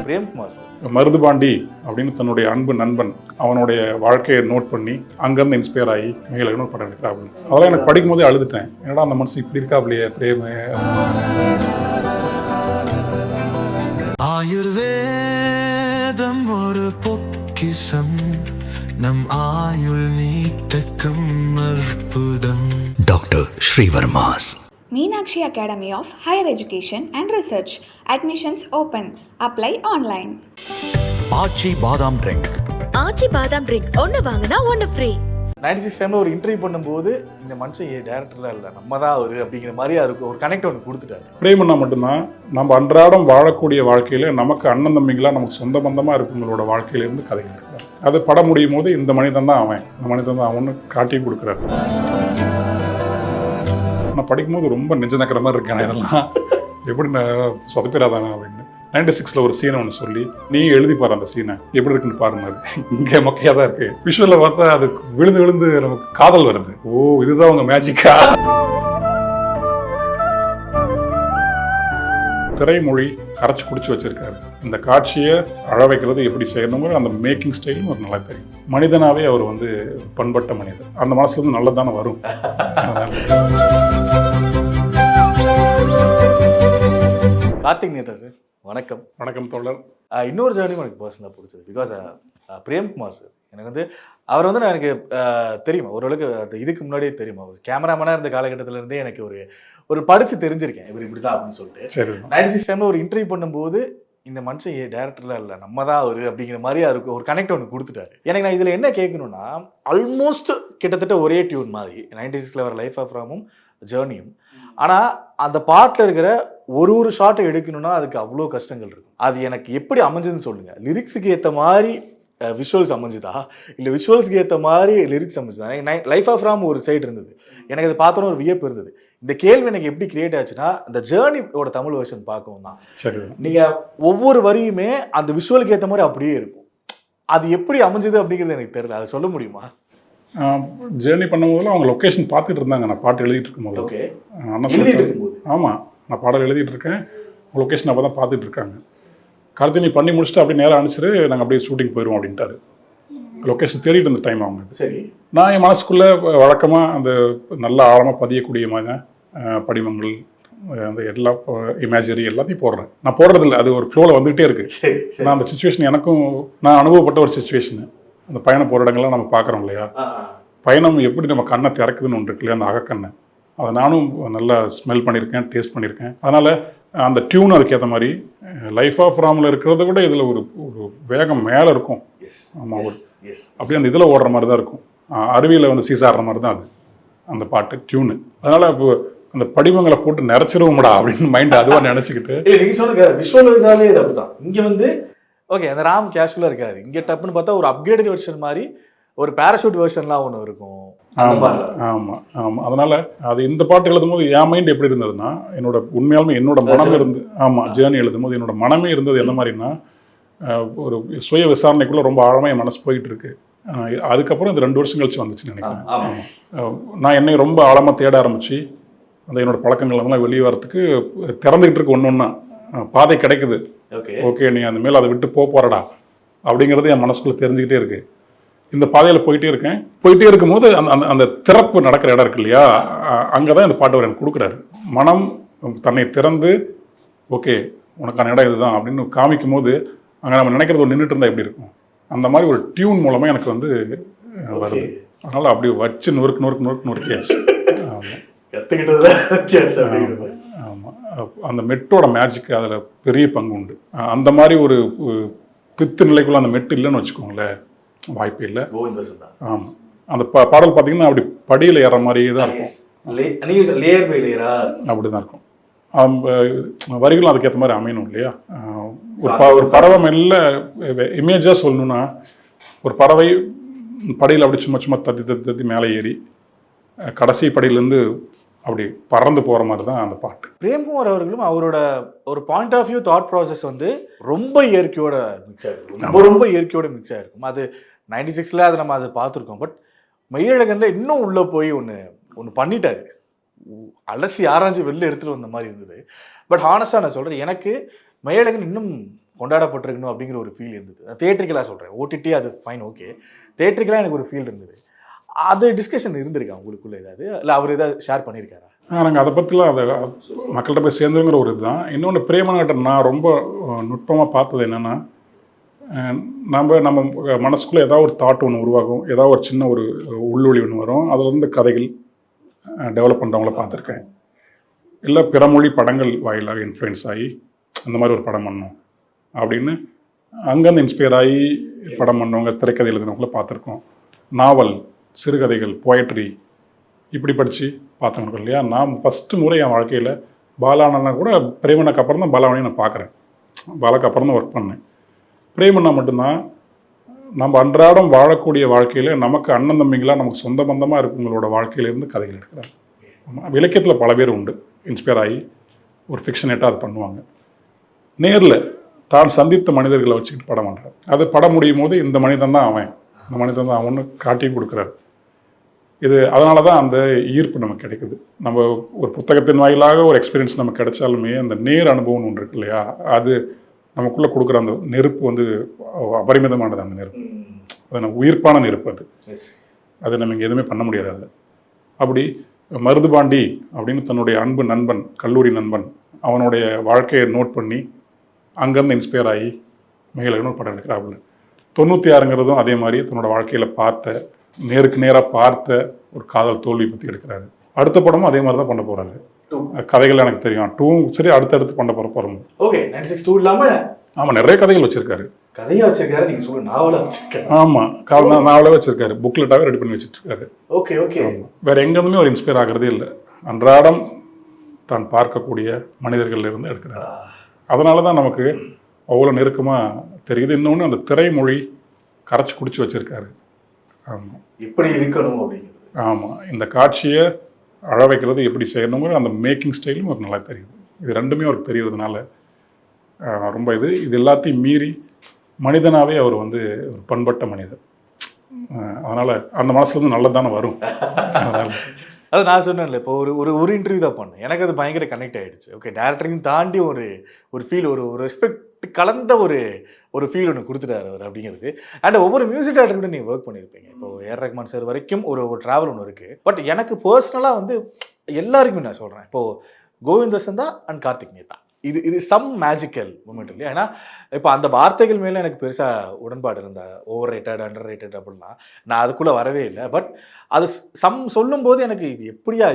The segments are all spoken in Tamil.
பிரேம்குமார் சார் மருதுபாண்டி அப்படின்னு தன்னுடைய அன்பு நண்பன் அவனுடைய வாழ்க்கையை நோட் பண்ணி அங்கேருந்து இன்ஸ்பயர் ஆகி மேலும் படம் எடுக்கிறா அப்படின்னு அதெல்லாம் எனக்கு படிக்கும் போதே அழுதுட்டேன். ஏன்னா அந்த மனசு இப்படி இருக்கா அப்படியே பிரேம. ஆயுர்வேதம் ஒரு பொக்கிஷம் நம் ஆயுள் நீட்டக்கும் அற்புதம். Doctor Srivarma's. Meenakshi Academy of Higher Education and Research. Admissions open. Apply online. ஆச்சி பாதாம் ட்ரிங்க். ஆச்சி பாதாம் ட்ரிங்க் ஒன்று வாங்கினா ஒன்று ஃப்ரீ. 96 டைமில் ஒரு இன்டர்வியூ பண்ணும்போது இந்த மனுஷன் டேரக்டர்லாம் இல்லை நம்ம தான் அவர் அப்படிங்கிற மாதிரியா இருக்கும். ஒரு கனெக்ட் ஒன்று கொடுத்துட்டாரு. பிரேமன்னா மட்டும்தான் நம்ம அன்றாடம் வாழக்கூடிய வாழ்க்கையில நமக்கு அண்ணன் தம்பிங்களா நமக்கு சொந்த பந்தமாக இருக்குங்களோட வாழ்க்கையிலேருந்து கதைகள் இருக்கிறார். அது படம் முடியும் போது இந்த மனிதன் தான் அவன், இந்த மனிதன் தான் அவனு காட்டி கொடுக்குறாரு. நான் படிக்கும்போது ரொம்ப நெஞ்ச நக்கிற மாதிரி இருக்கேன். இதெல்லாம் எப்படி நான் சொதப்பிடாதானே அப்படின்னு 96 ஒரு சீனை ஒன்று சொல்லி நீ எழுதி பாரு அந்த சீனை எப்படி இருக்குன்னு பாருங்க. இங்கே மொக்கையாக தான் இருக்கு. விஷுவலில் பார்த்தா அது விழுந்து விழுந்து நமக்கு காதல் வருது. ஓ இதுதான் உங்க மேஜிக்கா. திரைமொழி கரைச்சி குடிச்சு வச்சிருக்காரு. இந்த காட்சியை அழ வைக்கிறது எப்படி செய்யணுங்கிற அந்த மேக்கிங் ஸ்டைலும் ஒரு நல்லா தெரியும். மனிதனாவே அவர் வந்து பண்பட்ட மனிதர். அந்த மனசுல இருந்து நல்லதானே வரும். கார்த்திக் நேதா சார் வணக்கம். வணக்கம் தோழர். இன்னொரு ஜேர்னியும் எனக்கு பர்சனலாக பிடிச்சது. பிகாஸ் பிரேம்குமார் சார் எனக்கு வந்து அவர் வந்து நான் எனக்கு தெரியும் ஓரளவுக்கு அது இதுக்கு முன்னாடியே தெரியும். அவர் கேமராமேனாக இருந்த காலகட்டத்திலேருந்தே எனக்கு ஒரு படித்து தெரிஞ்சிருக்கேன் இவர் இப்படி தான் அப்படின்னு சொல்லிட்டு. 96 டைமில் ஒரு இன்டர்வியூ பண்ணும்போது இந்த மனுஷன் டேரக்டர்லாம் இல்லை நம்ம தான் அவர் அப்படிங்கிற மாதிரியா இருக்கும். ஒரு கனெக்ட் ஒன்று கொடுத்துட்டாரு. எனக்கு நான் இதில் என்ன கேட்கணும்னா ஆல்மோஸ்ட் கிட்டத்தட்ட ஒரே டியூன் மாதிரி 96 வர லைஃப் ஆஃப் ராமும் ஜேர்னியும். ஆனால் அந்த பாட்டில் இருக்கிற ஒரு ஷாட்டை எடுக்கணும்னா அதுக்கு அவ்வளோ கஷ்டங்கள் இருக்கும். அது எனக்கு எப்படி அமைஞ்சதுன்னு சொல்லுங்கள். லிரிக்ஸுக்கு ஏற்ற மாதிரி விஷுவல்ஸ் அமைஞ்சுதா இல்லை விஷுவல்ஸ்க்கு ஏற்ற மாதிரி லிரிக்ஸ் அமைஞ்சுதா? எனக்கு லைஃப் ஆஃப் ராம் ஒரு சைடு இருந்தது. எனக்கு அது பார்த்தோன்னு ஒரு வியப்பு இருந்தது. இந்த கேள்வி எனக்கு எப்படி கிரியேட் ஆச்சுன்னா இந்த ஜேர்னியோட தமிழ் வெர்ஷன் பார்க்கவும் தான். நீங்கள் ஒவ்வொரு வரியுமே அந்த விஷுவலுக்கு ஏற்ற மாதிரி அப்படியே இருக்கும். அது எப்படி அமைஞ்சது அப்படிங்கிறது எனக்கு தெரியல. அதை சொல்ல முடியுமா? ஜேர்னி பண்ணும்போது அவங்க லொக்கேஷன் பார்த்துட்டு இருந்தாங்க. நான் பாட்டு எழுதிட்டு இருக்கும்போது. ஓகே. ஆமாம், நான் பாடல் எழுதிட்டு இருக்கேன். லொக்கேஷன் அப்போ தான் பார்த்துட்டு இருக்காங்க. கருத்து நீ பண்ணி முடிச்சுட்டு அப்படியே நேரம் அனுப்பிச்சிரு, நாங்கள் அப்படியே ஷூட்டிங் போயிடுவோம் அப்படின்ட்டாரு. லொக்கேஷன் தேடிட்டு இருந்த டைம் அவங்க. சரி. நான் என் மனசுக்குள்ளே வழக்கமாக அந்த நல்ல ஆழமாக பதியக்கூடிய மாதிரி படிமங்கள் அந்த எல்லா இமேஜரி எல்லாத்தையும் போடுறேன். நான் போடுறதில்ல, அது ஒரு ஃப்ளோவில் வந்துகிட்டே இருக்குது. நான் அந்த சுச்சுவேஷன் எனக்கும் நான் அனுபவப்பட்ட ஒரு சுச்சுவேஷனு. அந்த பயணம் போகிற இடங்கள்லாம் நம்ம பார்க்குறோம் இல்லையா, பயணம் எப்படி நம்ம கண்ணை திறக்குதுன்னு ஒன்று இருக்கு இல்லையா, அந்த அகக்கண்ணை. அதை நானும் நல்லா ஸ்மெல் பண்ணியிருக்கேன், டேஸ்ட் பண்ணியிருக்கேன். அதனால் அந்த டியூன் அதுக்கேற்ற மாதிரி லைஃப் ஆஃப் ராமில் இருக்கிறத விட இதில் ஒரு வேகம் மேலே இருக்கும். ஆமாம், ஒரு அப்படியே அந்த இதில் ஓடுற மாதிரி தான் இருக்கும். அருவியில் வந்து சீசாடுற மாதிரி தான் அது அந்த பாட்டு டியூனு. அதனால் இப்போ அந்த படிமங்களை போட்டு நிறச்சிருவோம்டா அப்படின்னு மைண்ட் அதுவாக நினச்சிக்கிட்டு. நீங்கள் சொன்ன விஷுவல் வைஸாகவே இது அப்படி தான். இங்கே வந்து ஓகே அந்த ராம் கேஷுவலாக இருக்காரு. இங்கே டப்புன்னு பார்த்தா ஒரு அப்கிரேடட் வெர்ஷன் மாதிரி ஒரு பேராஷூட் வெர்ஷன்லாம் ஒன்று இருக்கும். ஆமாம் ஆமாம் ஆமாம். அதனால் அது இந்த பாட்டு எழுதும் போது என் மைண்ட் எப்படி இருந்ததுன்னா, உண்மையாலுமே என்னோட மனம் இருந்து, ஆமாம் ஜேர்னி எழுதும் போது என்னோட மனமே இருந்தது என்ன மாதிரின்னா, ஒரு சுய விசாரணைக்குள்ளே ரொம்ப ஆழமாக என் மனசு போயிட்டு இருக்கு. அதுக்கப்புறம் இந்த 2 வருஷம் கழிச்சு வந்துச்சுன்னு நினைக்கிறேன். நான் என்னை ரொம்ப ஆழமாக தேட ஆரம்பிச்சு அந்த என்னோட பழக்கங்கள்லாம் வெளியே வரத்துக்கு திறந்துக்கிட்டு இருக்கு. ஒன்று ஒன்றா பாதை கிடைக்குது. ஓகே நீ அந்த மேலே அதை விட்டு போறடா அப்படிங்கிறது என் மனசுக்குள்ளே தெரிஞ்சுக்கிட்டே இருக்கு. இந்த பாதையில் போயிட்டே இருக்கும்போது அந்த திறப்பு நடக்கிற இடம் இருக்கு இல்லையா, அங்கே தான் இந்த பாட்டு அவர் எனக்கு கொடுக்குறாரு. மனம் தன்னை திறந்து ஓகே உனக்கான இடம் இதுதான் அப்படின்னு காமிக்கும் போது அங்கே நம்ம நினைக்கிறது நின்றுட்டு இருந்தால் எப்படி இருக்கும், அந்த மாதிரி ஒரு டியூன் மூலமாக எனக்கு வந்து வருது. அதனால் அப்படி வச்சு நொறுக்கியாச்சு. ஆமாம், அந்த மெட்டோட மேஜிக் அதில் பெரிய பங்கு உண்டு. அந்த மாதிரி ஒரு பித்து நிலைக்குள்ள அந்த மெட்டு இல்லைன்னு வச்சுக்கோங்களேன், வாய்ப்பு இல்லை. ஆமாம், அந்த பாடல் பார்த்தீங்கன்னா அப்படி படியில் ஏற மாதிரியே தான் இருக்கும். அப்படி தான் இருக்கும். வரிகளும் அதுக்கேற்ற மாதிரி அமையணும் இல்லையா. ஒரு பறவை மெல்ல இமேஜாக சொல்லணும்னா, ஒரு பறவை படியில் அப்படி சும்மா தத்தி மேலே ஏறி கடைசி படியிலேருந்து அப்படி பறந்து போகிற மாதிரி தான் அந்த பாட்டு. பிரேம்குமார் அவர்களும் அவரோட ஒரு point of view thought process வந்து ரொம்ப இயற்கையோட மிக்ஸ் ஆகிருக்கும். ரொம்ப இயற்கையோட மிக்ஸ் ஆகிருக்கும். அது 96 அது நம்ம அதை பார்த்துருக்கோம். பட் மெய்யழகன்ல இன்னும் உள்ளே போய் ஒன்று பண்ணிட்டாரு. அலசி ஆராய்ச்சி வெளில எடுத்துகிட்டு வந்த மாதிரி இருந்தது. பட் ஹானஸ்டாக நான் சொல்கிறேன், எனக்கு மெய்யழகன் இன்னும் கொண்டாடப்பட்டிருக்கணும் அப்படிங்கிற ஒரு ஃபீல் இருந்தது. தியேட்ரிக்கலாக சொல்கிறேன், ஓடிடி அது ஃபைன், ஓகே. தியேட்ரிக்கலாக எனக்கு ஒரு ஃபீல் இருந்தது. அது டிஸ்கஷன் இருந்திருக்கா உங்களுக்குள்ள ஏதாவது, இல்லை அவர் ஏதாவது ஷேர் பண்ணியிருக்காரா? நாங்கள் அதை பற்றிலாம் அதை மக்கள்கிட்ட போய் சேர்ந்துங்கிற ஒரு இதுதான். இன்னொன்று பிரேமனாட்ட நான் ரொம்ப நுட்பமாக பார்த்தது என்னென்னா, நம்ம மனசுக்குள்ளே ஏதாவது ஒரு தாட் ஒன்று உருவாகும், ஏதாவது ஒரு சின்ன ஒரு உள்ளொளி ஒன்று வரும், அதுலேருந்து கதைகள் டெவலப் பண்ணுறவங்கள பார்த்துருக்கேன். இல்லை பிறமொழி படங்கள் வாயிலாக இன்ஃப்ளூயன்ஸ் ஆகி அந்த மாதிரி ஒரு படம் பண்ணோம் அப்படின்னு அங்கேருந்து இன்ஸ்பயர் ஆகி படம் பண்ணவங்க, திரைக்கதை எழுதுனவங்கள பார்த்துருக்கோம். நாவல், சிறுகதைகள், போயட்ரி இப்படி படித்து பார்த்தவங்க இல்லையா. நான் ஃபஸ்ட்டு முறை என் வாழ்க்கையில் பாலானா கூட பிரேமனுக்கு அப்புறம் தான் பாலாவனையும் நான் பார்க்குறேன். பாலாக்கு அப்புறம் தான் ஒர்க் பண்ணேன். பிரேமனா மட்டும்தான் நம்ம அன்றாடம் வாழக்கூடிய வாழ்க்கையில் நமக்கு அண்ணன் தம்பிங்களாக நமக்கு சொந்த பந்தமாக இருக்கவங்களோட வாழ்க்கையிலேருந்து கதைகள் எடுக்கிறாங்க. இலக்கியத்தில் பல பேர் உண்டு இன்ஸ்பயர் ஆகி ஒரு ஃபிக்ஷனேட்டாக அது பண்ணுவாங்க. நேரில் தான் சந்தித்த மனிதர்களை வச்சுக்கிட்டு படம் பண்ணுறாரு. அது படம் முடியும் போது இந்த மனிதன் தான் அவன், இந்த மனிதன் தான் அவனு காட்டியும் கொடுக்குறாரு. இது அதனால தான் அந்த ஈர்ப்பு நமக்கு கிடைக்குது. நம்ம ஒரு புத்தகத்தின் வாயிலாக ஒரு எக்ஸ்பீரியன்ஸ் நமக்கு கிடைச்சாலுமே அந்த நேர் அனுபவம் ஒன்று இருக்கு இல்லையா, அது நமக்குள்ளே கொடுக்குற அந்த நெருப்பு வந்து அபரிமிதமானது. அந்த நெருப்பு அது நம்ம உயிர்ப்பான நெருப்பு. அது நம்ம இங்கே எதுவுமே பண்ண முடியாது. அது அப்படி மருதுபாண்டி அப்படின்னு தன்னுடைய அன்பு நண்பன், கல்லூரி நண்பன், அவனுடைய வாழ்க்கையை நோட் பண்ணி அங்கேருந்து இன்ஸ்பயர் ஆகி மேலும் ஒரு படம் எடுக்கிறாப்புல. 96ங்கிறதும் அதே மாதிரி தன்னோட வாழ்க்கையில் பார்த்த, நேருக்கு நேராக பார்த்த ஒரு காதல் தோல்வி பற்றி எடுக்கிறாரு. அடுத்த படமும் அதே மாதிரி தான் பண்ண போகிறாரு. கதைகள் எனக்கு தெரியும், 2 சரி அடுத்தடுத்து பண்ண போகிறோம். ஓகே, 96 2 இல்லாமல் ஆமாம் நிறைய கதைகள் வச்சுருக்காரு. கதையாக வச்சிருக்காரு, நீங்கள் சொல்ல நாவலாக வச்சிருக்காரு. ஆமாம், நாவலாக வச்சிருக்காரு, புக்லெட்டாகவே ரெடி பண்ணி வச்சுருக்காரு. Okay okay. வேறு எங்கேருந்துமே ஒரு இன்ஸ்பயர் ஆகிறதே இல்லை. அன்றாடம் தான் பார்க்கக்கூடிய மனிதர்கள்லேருந்து எடுக்கிறாரு. அதனால தான் நமக்கு அவ்வளோ நெருக்கமாக தெரியுது. இன்னொன்று அந்த திரைமொழி கரைச்சி குடிச்சு வச்சுருக்காரு. ஆமாம், எப்படி இருக்கணும் அப்படிங்கிறது. ஆமாம், இந்த காட்சியை அழ வைக்கிறது எப்படி செய்யணுங்கிற அந்த மேக்கிங் ஸ்டைலும் அவருக்கு நல்லா தெரியுது. இது ரெண்டுமே அவருக்கு தெரியறதுனால ரொம்ப இது எல்லாத்தையும் மீறி மனிதனாகவே அவர் வந்து ஒரு பண்பட்ட மனிதர். அதனால் அந்த மனசுலேருந்து நல்லதானே வரும். அது நான் சொன்னேன்ல, இப்போ ஒரு இன்டர்வியூ தான் பண்ணேன், எனக்கு அது பயங்கர கனெக்ட் ஆகிடுச்சு. ஓகே, டேரக்டரையும் தாண்டி ஒரு ஃபீல், ஒரு ரெஸ்பெக்ட் கலந்த ஒரு ஃபீல் ஒன்று கொடுத்துட்டாரு அவர் அப்படிங்கிறது. அண்ட் ஒவ்வொரு மியூசிக் டேரக்டர் கூட நீங்கள் ஒர்க் பண்ணியிருப்பீங்க. இப்போ ஏஆர் ரஹ்மான் சார் வரைக்கும் ஒரு ட்ராவல் ஒன்று இருக்குது. பட் எனக்கு பர்சனலாக வந்து எல்லாருக்குமே நான் சொல்கிறேன், இப்போது கோவிந்த் வசந்தா அண்ட் கார்த்திக் நேதா, இது சம் மேஜிக்கல் மூமெண்ட் இல்லையா. ஏன்னா இப்போ அந்த வார்த்தைகள் மேலே எனக்கு பெருசாக உடன்பாடு இருந்தா, ஓவர் ரேட்டட் அண்டர் ரேட்டட் அப்படின்னா நான் அதுக்குள்ளே வரவே இல்லை. பட் அது சொல்லும்போது எனக்கு இது எப்படியா,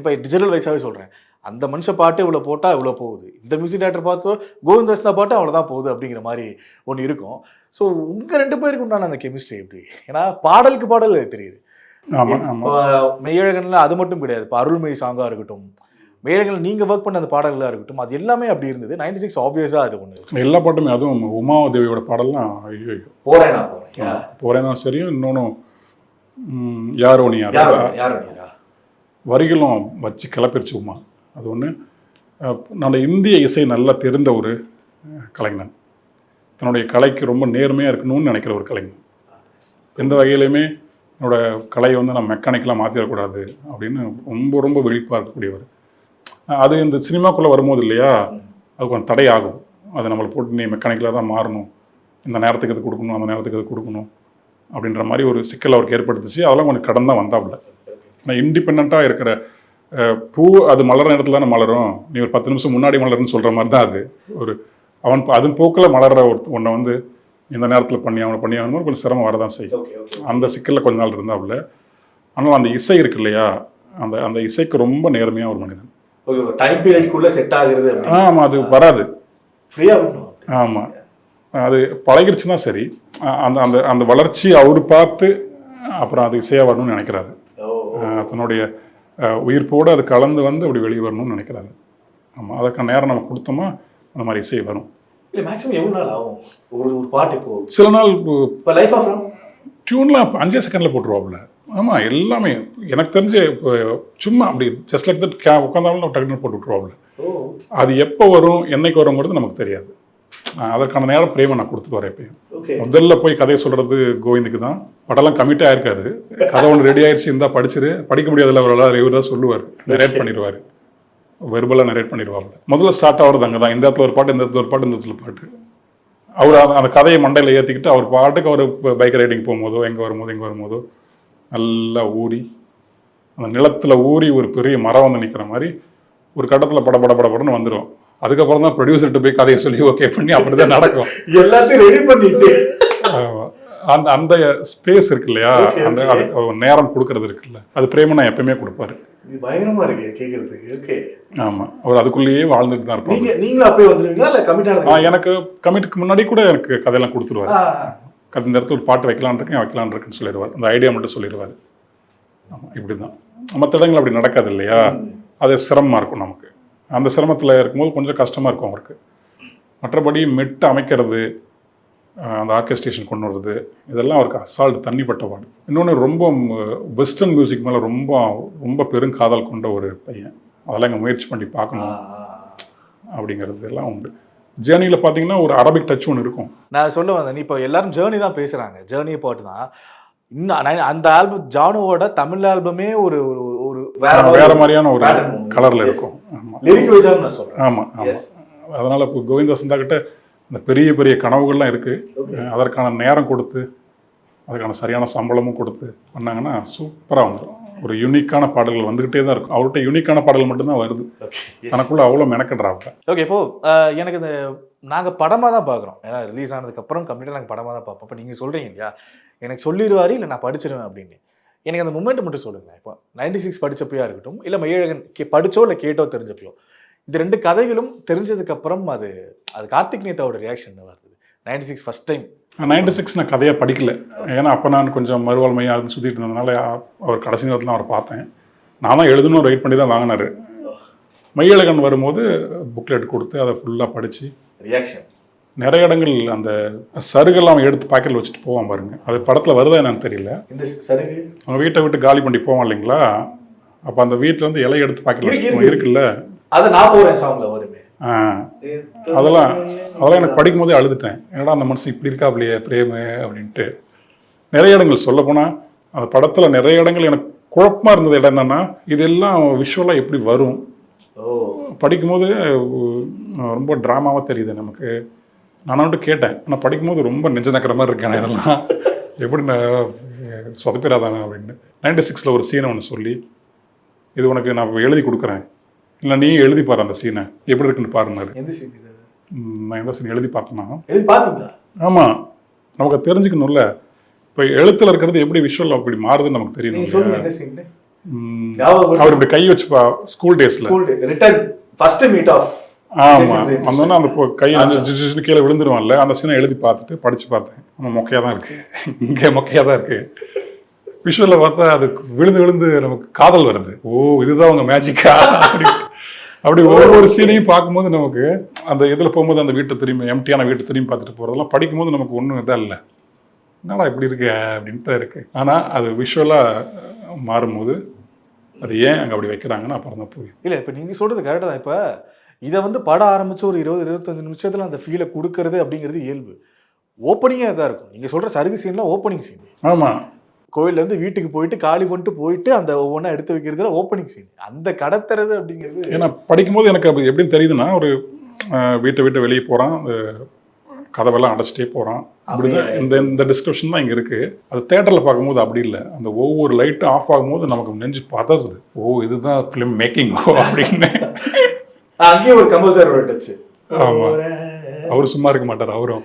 இப்போ டிஜிட்டல் வைஸாகவே சொல்கிறேன், அந்த மனுஷன் பாட்டு இவ்வளோ போட்டால் இவ்வளோ போகுது, இந்த மியூசிக் டேரக்டர் பார்த்து கோவிந்த் வசந்தா பாட்டு அவ்வளோதான் போகுது அப்படிங்கிற மாதிரி ஒன்று இருக்கும். ஸோ உங்கள் 2 பேருக்கு உண்டான அந்த கெமிஸ்ட்ரி எப்படி? ஏன்னா பாடலுக்கு பாடல் தெரியுது. மெய்யழகன்ல அது மட்டும் கிடையாது, இப்போ அருள்மொழி சாங்காக இருக்கட்டும், மெய்யழகன் நீங்கள் ஒர்க் பண்ண அந்த பாடல்களாக இருக்கட்டும், அது எல்லாமே அப்படி இருந்தது. 96 ஆப்வியஸாக அது ஒன்று எல்லா பாட்டுமே. அதுவும் உமாதேவியோட பாடல்லாம் ஐயோ போறேன்னா சரியும். இன்னொன்று யாரோ நீ வரிகளும் வச்சு கிளப்பிருச்சு உமா. அது ஒன்று. நான் இந்திய இசை நல்லா தெரிந்த ஒரு கலைஞன், தன்னுடைய கலைக்கு ரொம்ப நேர்மையாக இருக்கணும்னு நினைக்கிற ஒரு கலைஞன். எந்த வகையிலையுமே என்னோட கலையை வந்து நான் மெக்கானிக்கலாக மாற்றிடக்கூடாது அப்படின்னு ரொம்ப ரொம்ப விழிப்பாக இருக்கக்கூடியவர். அது இந்த சினிமாக்குள்ளே வரும்போது இல்லையா, அது கொஞ்சம் தடையாகும். அதை நம்மளை போட்டு நீ மெக்கானிக்கலாக தான் மாறணும், இந்த நேரத்துக்கு இது கொடுக்கணும், அந்த நேரத்துக்கு இது கொடுக்கணும் அப்படின்ற மாதிரி ஒரு சிக்கல் அவருக்கு ஏற்படுத்துச்சு. அதெல்லாம் கொஞ்சம் கடன் தான் வந்தாப்புல. நான் இண்டிபெண்ட்டாக இருக்கிற பூ அது மலர நேரத்தில் தானே மலரும், நீ ஒரு 10 நிமிஷம் முன்னாடி மலருன்னு சொல்கிற மாதிரி தான் அது. அதன் போக்கில் மலர்ற ஒன்றை வந்து இந்த நேரத்தில் பண்ணி ஆகணும், கொஞ்சம் சிரமம் வரதான் செய்யும். அந்த சிக்கலில் கொஞ்ச நாள் இருந்தாப்புல. ஆனால் அந்த இசை இருக்கு இல்லையா, அந்த இசைக்கு ரொம்ப நேர்மையாக ஒரு மனிதன். டைம் பீரியட்குள்ளே செட் ஆகுறது. ஆமாம், அது வராது ஃப்ரீயாக. ஆமாம், அது பழகிருச்சுன்னா சரி. அந்த வளர்ச்சி அவர் பார்த்து அப்புறம் அது இசையாக வரணும்னு நினைக்கிறாரு. தன்னுடைய உயிர்ப்போடு அது கலந்து வந்து அப்படி வெளியே வரணும்னு நினைக்கிறாரு. ஆமாம், அதுக்கான நேரம் நம்ம கொடுத்தோமா அந்த மாதிரி இசை வரும். இல்லை மேக்ஸிமம் எவ்வளோ நாள் ஆகும் ஒரு பாட்டு? இப்போ சில நாள் இப்போ லைஃப் ஆஃப் டியூன்லாம் 5 செகண்டில் போட்டுருவாப்புல. ஆமாம், எல்லாமே எனக்கு தெரிஞ்சு இப்போ சும்மா அப்படி ஜஸ்ட் லைக் தட் உட்காந்தாலும் டக்குனு போட்டு விட்ருவாப்புல. அது எப்போ வரும், என்னைக்கு வருங்கிறது நமக்கு தெரியாது. அதற்கான நேரம் பிரேம நான் கொடுத்துட்டு வரேன். எப்பயும் முதல்ல போய் கதையை சொல்கிறது கோவிந்துக்கு தான். படம்லாம் கமிட் ஆகிருக்காரு, கதை ஒன்று ரெடி ஆகிடுச்சு, இருந்தால் படிக்க முடியாதுல்ல அவரால், இவர் தான் சொல்லுவார், நரேட் பண்ணிடுவார், வெர்பலாக நரேட் பண்ணிடுவாப்புல. முதல்ல ஸ்டார்ட் ஆகிறது அங்கே தான், இந்த இடத்துல ஒரு பாட்டு, இந்த இடத்துல ஒரு பாட்டு, இந்த இடத்துல பாட்டு. அவர் அந்த கதையை மண்டையில் ஏற்றிக்கிட்டு அவர் பாட்டுக்கு அவர் பைக் ரைடிங் போகும்போதோ இங்கே வரும்போதோ நல்லா ஊறி அந்த நிலத்தில் ஊறி ஒரு பெரிய மரம் வந்து நிற்கிற மாதிரி ஒரு கட்டத்தில் படன்னு வந்துடும். அதுக்கப்புறம் தான் ப்ரொடியூசர்கிட்ட போய் கதையை சொல்லி ஓகே பண்ணி அப்படி தான் நடக்கும். எல்லாத்தையும் ரெடி பண்ணிட்டு அந்த அந்த ஸ்பேஸ் இருக்கு இல்லையா, அந்த நேரம் கொடுக்கறது இருக்குல்ல, அது பிரேமனா எப்பயுமே கொடுப்பாரு. பயங்கரமா இருக்கு கேட்கறதுக்கு. ஓகே. ஆமா, அவர் அதுக்குள்ளேயே வாழ்ந்துட்டு தான் இருப்பாங்க. நீங்களும் அப்பயே வந்துருவீங்களா இல்லை கமிட் ஆனது? எனக்கு கமிட்டுக்கு முன்னாடி கூட எனக்கு கதையெல்லாம் கொடுத்துருவாரு. இந்த இடத்துல ஒரு பாட்டு வைக்கலான் இருக்குன்னு சொல்லிடுவார். அந்த ஐடியா மட்டும் சொல்லிடுவார். ஆமாம், இப்படி தான். மற்ற இடங்கள் அப்படி நடக்காது இல்லையா, அது சிரமமாக இருக்கும் நமக்கு. அந்த சிரமத்தில் இருக்கும்போது கொஞ்சம் கஷ்டமாக இருக்கும் அவருக்கு. மற்றபடி மெட்டு அமைக்கிறது, அந்த ஆர்கெஸ்ட்ரேஷன் கொண்டு வர்றது, இதெல்லாம் அவருக்கு அசால்ட் தண்ணிப்பட்ட பாடு. இன்னொன்று ரொம்ப வெஸ்டர்ன் மியூசிக் மேலே ரொம்ப பெருங்காதல் கொண்ட ஒரு பையன். அதெல்லாம் இங்கே முயற்சி பண்ணி பார்க்கணும் அப்படிங்கிறது எல்லாம் உண்டு. ஜேர்னியில் பார்த்தீங்கன்னா ஒரு அரபிக் டச் ஒன்று இருக்கும். நான் சொல்ல வந்தேன், நீ இப்போ எல்லாரும் ஜேர்னி தான் பேசுகிறாங்க, ஜேர்னியை பாட்டு தான். இன்னும் அந்த ஆல்பம் ஜானுவோட தமிழ் ஆல்பமே ஒரு ஒரு வேற மாதிரியான ஒரு கலரில் இருக்கும். லிரிக் வைஸாக நான் சொல்கிறேன். ஆமாம். அதனால் இப்போ கோவிந்த வசந்தா கிட்ட இந்த பெரிய பெரிய கனவுகள்லாம் இருக்குது. அதற்கான நேரம் கொடுத்து அதுக்கான சரியான சம்பளமும் கொடுத்து பண்ணாங்கன்னா சூப்பராக வந்துடும். ஒரு யூனிக்கான பாடல்கள் வந்துக்கிட்டே தான் இருக்கும். அவர்கிட்ட யூனிக்கான பாடல்கள் மட்டும்தான் வருது. தனக்குள்ளே அவ்வளோ மெனக்கடுறாங்க. ஓகே, இப்போது எனக்கு இந்த நாங்கள் படமாக தான் பார்க்குறோம். ஏன்னா ரிலீஸ் ஆனதுக்கப்புறம் கம்ப்ளீட்டாக நாங்கள் படமாக தான் பார்ப்போம். இப்போ நீங்கள் சொல்கிறீங்க இல்லையா, எனக்கு சொல்லிடுவார் இல்லை நான் படிச்சிருவேன் அப்படின்னு. எனக்கு அந்த மூமெண்ட் மட்டும் சொல்லுங்கள். இப்போ 96 படித்தப்பையாக இருக்கட்டும், இல்லை மெய்யழகன் படித்தோ இல்லை கேட்டோ தெரிஞ்சப்பையோ, இந்த ரெண்டு கதைகளும் தெரிஞ்சதுக்கப்புறம் அது கார்த்திக் நேதாவோட ரியாக்ஷன் என்ன வருது? 96 ஃபஸ்ட் டைம். 96 நான் கதையாக படிக்கல. ஏன்னா அப்போ நான் கொஞ்சம் மறுவாழ்மையாக அது சுற்றிட்டு இருந்ததுனால அவர் கடைசி நேரத்தில் அவரை பார்த்தேன். நான் தான் எழுதணும் ரைட் பண்ணி தான் வாங்கினார். மெய்யழகன் வரும்போது புக்லெட் கொடுத்து அதை ஃபுல்லாக படித்து ரியாக்ஷன் நிறைய இடங்கள் அந்த சருகெல்லாம் அவன் எடுத்து பாக்கெட்டில் வச்சுட்டு போவான் பாருங்க. அது படத்தில் வருதா என்னன்னு தெரியல. இந்த சருகு அவங்க வீட்டை விட்டு காலி பண்ணி போவான் இல்லைங்களா, அப்போ அந்த வீட்டில் வந்து இலை எடுத்து பாக்கெட்டில் இருக்குல்ல, அதை நான் போகிறேன் சாங்கில் வருமே. அதெல்லாம் எனக்கு படிக்கும் போதே அழுதுட்டேன். ஏன்னா அந்த மனுஷன் இப்படி இருக்கா அப்படியே பிரேமு அப்படின்ட்டு. நிறைய இடங்கள் சொல்ல போனால் அந்த படத்தில் நிறைய இடங்கள் எனக்கு குழப்பமாக இருந்தது. இடம் என்னென்னா, இதெல்லாம் விஷுவலாக எப்படி வரும் படிக்கும்போது ரொம்ப ட்ராமாவாக தெரியுது நமக்கு. நான் வந்துட்டு கேட்டேன், ஆனால் படிக்கும்போது ரொம்ப நெஞ்ச நக்கிற மாதிரி இருக்கேன். இதெல்லாம் எப்படி நான் சொதப்பிடாதானே அப்படின்னு. 96 ஒரு சீனை ஒன்று சொல்லி, இது உனக்கு நான் எழுதி கொடுக்குறேன், இல்லை நீ எழுதி பாரு அந்த சீனை எப்படி இருக்குன்னு பாருன்னாரு. நான் எந்த சீன் எழுதி பார்த்தேன்னா, ஆமாம் நமக்கு தெரிஞ்சுக்கணும்ல. இப்போ எழுத்தில் இருக்கிறது எப்படி விஷுவல் அப்படி மாறுதுன்னு நமக்கு தெரியணும். அவர் இப்படி கை வச்சுப்பா ஸ்கூல் டேஸ்ல. ஆமா, அந்த கையை கீழே விழுந்துருவான்ல, அந்த சீனை எழுதி பார்த்துட்டு படிச்சு பார்த்தேன். நம்ம மொக்கையா தான் இருக்கு, இங்கே மொக்கையா தான் இருக்கு. விஷுவல்ல பார்த்தா அது விழுந்து நமக்கு காதல் வருது. ஓ இதுதான் அவங்க மேஜிக்கா அப்படி ஒவ்வொரு சீனையும் பார்க்கும்போது நமக்கு அந்த இதுல போகும்போது அந்த வீட்டை திரும்பி எம்டியான வீட்டை திரும்பி பார்த்துட்டு போறதெல்லாம் படிக்கும்போது நமக்கு ஒன்றும் இதாக இல்லை, என்னடா இப்படி இருக்கு அப்படின்ட்டு தான் இருக்கு. ஆனா அது விஷுவலா மாறும்போது அது ஏன் அங்கே அப்படி வைக்கிறாங்கன்னு அப்புறம் தான் போய் இல்லை. இப்போ நீங்கள் சொல்கிறது கரெக்டாக தான். இப்போ இதை வந்து படம் ஆரம்பித்து ஒரு 20-25 நிமிஷத்தில் அந்த ஃபீலை கொடுக்கறது அப்படிங்கிறது இயல்பு. ஓப்பனிங்காக தான் இருக்கும். நீங்கள் சொல்கிற சருகு சீன்லாம் ஓப்பனிங் சீன். ஆமாம், கோவிலேருந்து வீட்டுக்கு போயிட்டு காலி பண்ணிட்டு போயிட்டு அந்த ஒவ்வொன்றா எடுத்து வைக்கிறதுல ஓப்பனிங் சீன். அந்த கடத்துறது அப்படிங்கிறது ஏன்னா படிக்கும்போது எனக்கு அப்படி எப்படின்னு தெரியுதுன்னா, ஒரு வீட்டை விட்டு வெளியே போகிறான், கதவெல்லாம் அடைச்சிட்டே போகிறான், அப்படிதான் இந்த டிஸ்கிரிப்ஷன் தான் இங்கே இருக்குது. அது தேட்டரில் பார்க்கும்போது அப்படி இல்லை. அந்த ஒவ்வொரு லைட்டு ஆஃப் ஆகும்போது நமக்கு நெஞ்சு பதறுது. ஓ இதுதான் ஃபிலிம் மேக்கிங் அப்படின்னு. அங்கேயே ஒரு கம்போசரோட டச்சு. ஆமாம், அவர் சும்மா இருக்க மாட்டார் அவரும்.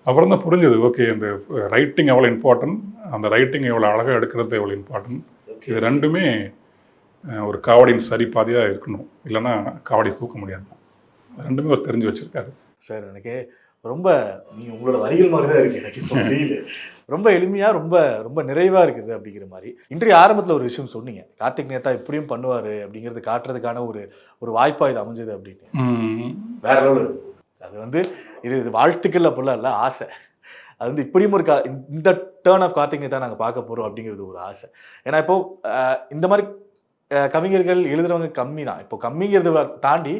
அப்புறம் தான் புரிஞ்சது, ஓகே இந்த ரைட்டிங் எவ்வளோ இம்பார்ட்டன்ட், அந்த ரைட்டிங் எவ்வளோ அழகாக எடுக்கிறது எவ்வளோ இம்பார்ட்டன்ட். இது ரெண்டுமே ஒரு காவடியின் சரி பாதியாக இருக்கணும், இல்லைன்னா காவடி தூக்க முடியாது. ரெண்டுமே அவர் தெரிஞ்சு வச்சுருக்காரு. சார் எனக்கு ரொம்ப நீங்கள் உங்களோட வரிகள் மாதிரி தான் இருக்குது எனக்கு இப்போ ஃபீல். ரொம்ப எளிமையாக ரொம்ப ரொம்ப நிறைவாக இருக்குது அப்படிங்கிற மாதிரி. இன்றைய ஆரம்பத்தில் ஒரு விஷயம் சொன்னீங்க, கார்த்திக் நேதா இப்படியும் பண்ணுவார் அப்படிங்கிறது காட்டுறதுக்கான ஒரு வாய்ப்பாக இது அமைஞ்சது அப்படின்னு. வேற லெவலில் இருக்குது அது. வந்து இது வாழ்த்துக்கள் அப்படிலாம் இல்லை, ஆசை. அது வந்து இப்படியும் ஒரு இந்த டேர்ன் ஆஃப் கார்த்திக் நேதா நாங்கள் பார்க்க போகிறோம் அப்படிங்கிறது ஒரு ஆசை. ஏன்னா இப்போது இந்த மாதிரி கவிஞர்கள் எழுதுறவங்க கம்மி தான். இப்போ கம்மிங்கிறத தாண்டி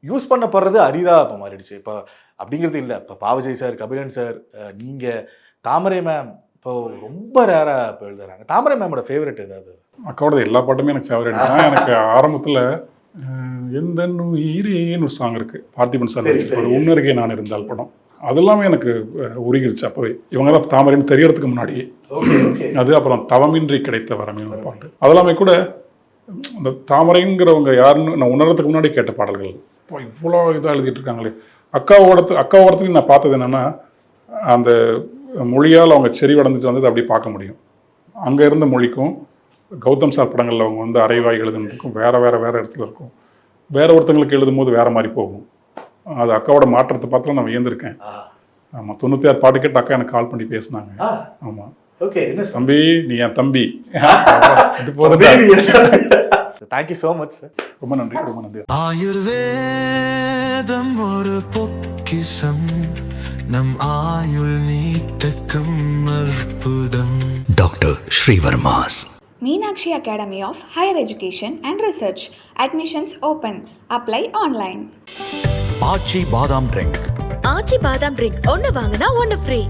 யூஸ் பண்ணப்படுறது அரிதாக இப்போ மாறிடுச்சு. இப்போ அப்படிங்கிறது இல்லை. இப்போ பாவஜய் சார், கபிலன் சார், நீங்கள், தாமரை மேம் இப்போ ரொம்ப ரேராக இப்போ எழுதுறாங்க. தாமரை மேமோட ஃபேவரட் ஏதாவது? அக்காவோட எல்லா பாட்டுமே எனக்கு ஃபேவரட் தான். எனக்கு ஆரம்பத்தில் எந்த உயிரேன்னு ஒரு சாங் இருக்குது, பார்த்திபன் சார் ஒரு உன்னருகே நான் இருந்தால் படம். அதெல்லாமே எனக்கு உருகிருச்சு அப்போவே. இவங்க தான் தாமரைன்னு தெரியறதுக்கு முன்னாடியே. அது அப்புறம் தவமின்றி கிடைத்த வரமே ஒரு பாட்டு. அதெல்லாமே கூட அந்த தாமரைங்கிறவங்க யாருன்னு நான் உணர்றதுக்கு முன்னாடி கேட்ட பாடல்கள். இப்போ இவ்வளோ இதாக எழுதிட்டு இருக்காங்களே. அக்கா ஓரத்துலையும் நான் பார்த்தது என்னென்னா, அந்த மொழியால் அவங்க செறிவடைஞ்சிட்டு வந்தது அப்படியே பார்க்க முடியும். அங்கே இருந்த மொழிக்கும் கௌதம் சார் படங்களில் அவங்க வந்து அரைவாய் எழுதுனதுக்கும் வேறு இடத்துல இருக்கும். வேற ஒருத்தங்களுக்கு எழுதும் போது வேறு மாதிரி போகும். அது அக்காவோட மாற்றத்தை பார்த்து நான் வியந்திருக்கேன். ஆமாம், 96 பாட்டு கேட்டு அக்கா எனக்கு கால் பண்ணி பேசினாங்க. ஆமாம், ஓகே, என்ன தம்பி நீ என் தம்பி. இது போதும். Thank you so much sir. ரொம்ப நன்றி, ரொம்ப நன்றி. ஆயுர்வேதம் ஒரு பொக்கிஷம், நம் ஆயுள் நீட்டக்கும் அற்புதம். Doctor Srivarma's. Meenakshi Academy of Higher Education and Research. Admissions open. Apply online. ஆச்சி பாதாம் ட்ரிங்க். ஆச்சி பாதாம் ட்ரிங்க் ஒன்னு வாங்கினா ஒன்னு ஃப்ரீ.